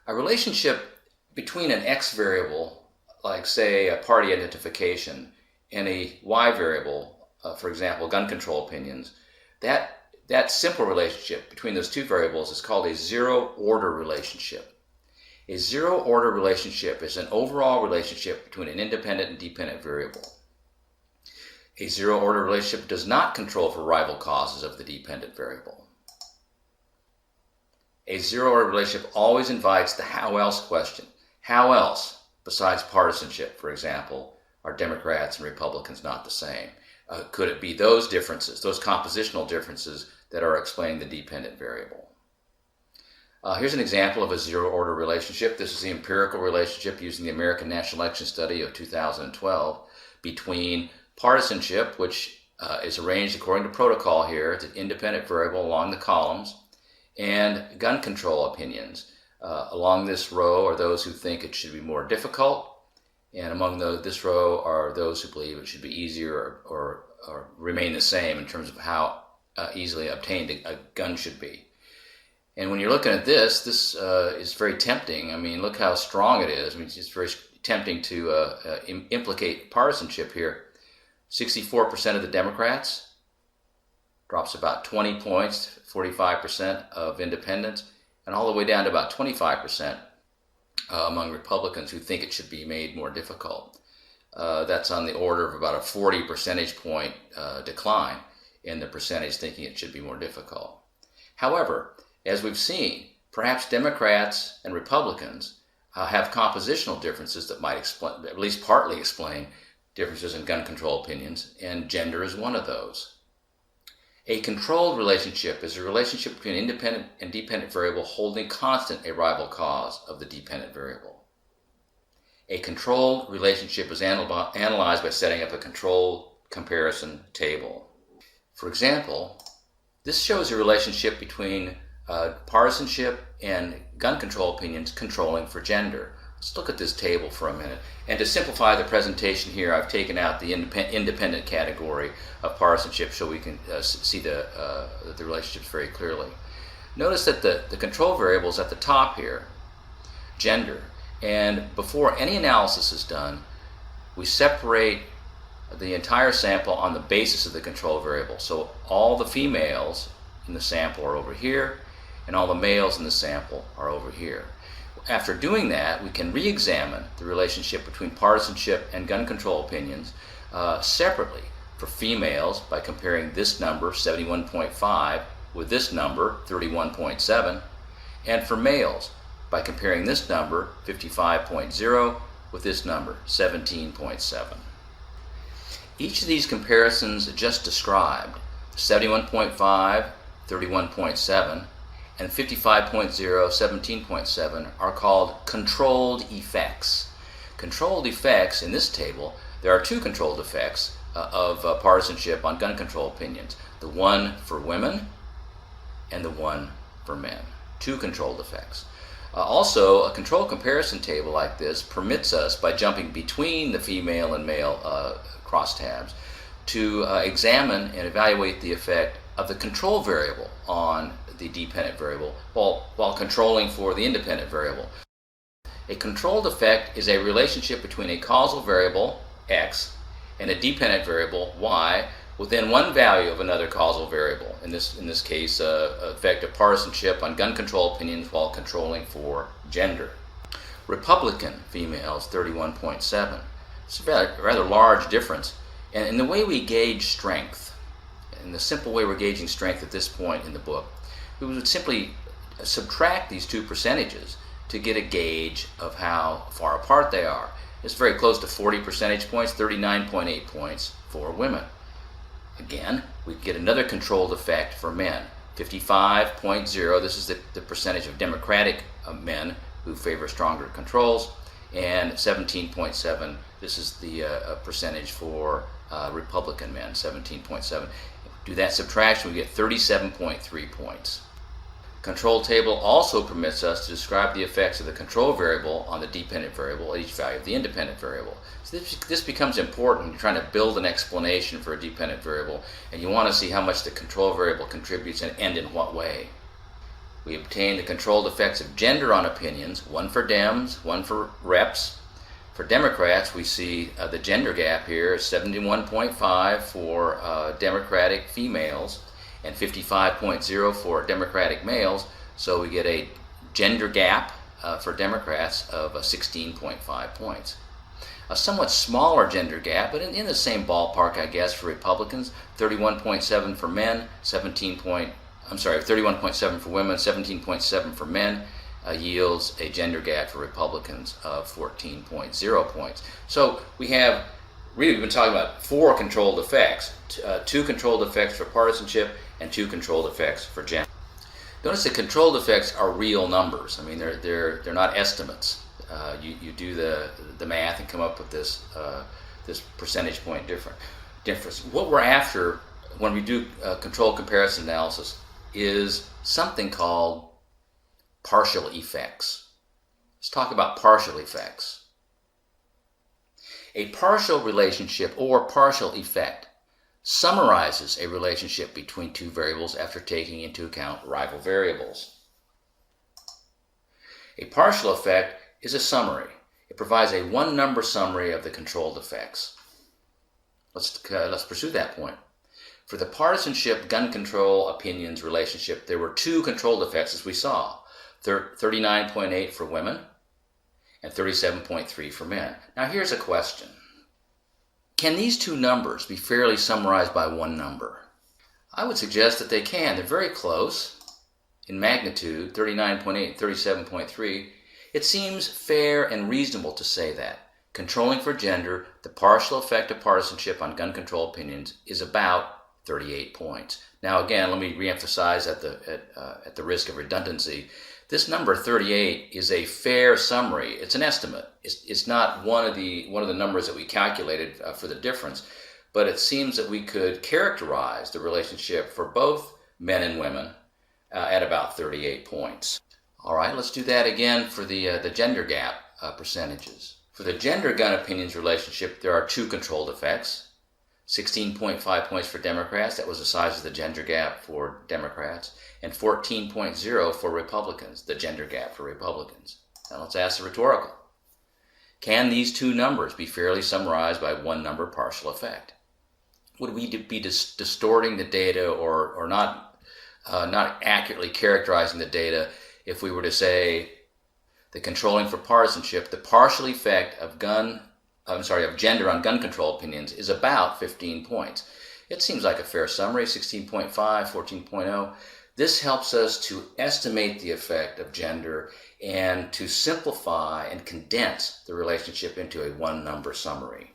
A relationship between an X variable, like say a party identification, and a Y variable, for example, gun control opinions, that simple relationship between those two variables is called a zero-order relationship. A zero-order relationship is an overall relationship between an independent and dependent variable. A zero-order relationship does not control for rival causes of the dependent variable. A zero-order relationship always invites the how else question. How else, besides partisanship, for example, are Democrats and Republicans not the same? Could it be those differences, those compositional differences that are explaining the dependent variable? Here's an example of a zero-order relationship. This is the empirical relationship using the American National Election Study of 2012 between partisanship, which is arranged according to protocol here. It's an independent variable along the columns, and gun control opinions. Along this row are those who think it should be more difficult, and among this row are those who believe it should be easier or remain the same in terms of how easily obtained a gun should be. And when you're looking at this is very tempting. I mean, look how strong it is. I mean, it's just very tempting to implicate partisanship here. 64% of the Democrats, drops about 20 points, 45% of independents, and all the way down to about 25% among Republicans who think it should be made more difficult. That's on the order of about a 40 percentage point decline in the percentage thinking it should be more difficult. However, as we've seen, perhaps Democrats and Republicans have compositional differences that might explain, at least partly explain, differences in gun control opinions, and gender is one of those. A controlled relationship is a relationship between an independent and dependent variable holding constant a rival cause of the dependent variable. A controlled relationship is analyzed by setting up a control comparison table. For example, this shows a relationship between partisanship and gun control opinions controlling for gender. Let's look at this table for a minute. And to simplify the presentation here, I've taken out the independent category of partisanship so we can see the relationships very clearly. Notice that the control variable is at the top here, gender. And before any analysis is done, we separate the entire sample on the basis of the control variable. So all the females in the sample are over here, and all the males in the sample are over here. After doing that, we can re-examine the relationship between partisanship and gun control opinions separately. For females, by comparing this number, 71.5, with this number, 31.7, and for males, by comparing this number, 55.0, with this number, 17.7. Each of these comparisons just described, 71.5, 31.7, and 55.0, 17.7 are called controlled effects. Controlled effects in this table, there are two controlled effects of partisanship on gun control opinions. The one for women and the one for men. Two controlled effects. Also, a control comparison table like this permits us, by jumping between the female and male crosstabs, to examine and evaluate the effect of the control variable on the dependent variable while controlling for the independent variable. A controlled effect is a relationship between a causal variable, x, and a dependent variable, y, within one value of another causal variable. In this case, effect of partisanship on gun control opinions while controlling for gender. Republican females, 31.7. It's a rather large difference. And in the way we gauge strength, in the simple way we're gauging strength at this point in the book, we would simply subtract these two percentages to get a gauge of how far apart they are. It's very close to 40 percentage points, 39.8 points for women. Again, we get another controlled effect for men. 55.0, this is the percentage of Democratic men who favor stronger controls, and 17.7, this is the percentage for Republican men, 17.7. Do that subtraction, we get 37.3 points. Control table also permits us to describe the effects of the control variable on the dependent variable at each value of the independent variable. So this becomes important when you're trying to build an explanation for a dependent variable, and you want to see how much the control variable contributes and in what way. We obtain the controlled effects of gender on opinions, one for Dems, one for Reps. For Democrats, we see the gender gap here is 71.5 for Democratic females and 55.0 for Democratic males. So we get a gender gap for Democrats of 16.5 points. A somewhat smaller gender gap, but in the same ballpark, I guess, for Republicans, 31.7 for men, 31.7 for women, 17.7 for men, yields a gender gap for Republicans of 14.0 points. So we've been talking about 4 controlled effects, 2 controlled effects for partisanship and 2 controlled effects for gender. Notice the controlled effects are real numbers. I mean, they're not estimates. You do the math and come up with this percentage point difference. What we're after when we do controlled comparison analysis is something called partial effects. Let's talk about partial effects. A partial relationship or partial effect summarizes a relationship between 2 variables after taking into account rival variables. A partial effect is a summary. It provides a one-number summary of the controlled effects. Let's pursue that point. For the partisanship gun control opinions relationship, there were 2 controlled effects, as we saw, 39.8 for women and 37.3 for men. Now here's a question. Can these 2 numbers be fairly summarized by one number? I would suggest that they can. They're very close in magnitude, 39.8, 37.3. It seems fair and reasonable to say that, controlling for gender, the partial effect of partisanship on gun control opinions is about 38 points. Now again, let me reemphasize at the risk of redundancy, this number 38 is a fair summary. It's an estimate. It's not one of the numbers that we calculated for the difference, but it seems that we could characterize the relationship for both men and women at about 38 points. All right, let's do that again for the gender gap percentages. For the gender gun opinions relationship, there are 2 controlled effects. 16.5 points for Democrats, that was the size of the gender gap for Democrats, and 14.0 for Republicans, the gender gap for Republicans. Now let's ask the rhetorical. Can these 2 numbers be fairly summarized by one number partial effect? Would we be distorting the data or not accurately characterizing the data if we were to say the controlling for partisanship, the partial effect of gender on gun control opinions is about 15 points. It seems like a fair summary, 16.5, 14.0. This helps us to estimate the effect of gender and to simplify and condense the relationship into a one-number summary.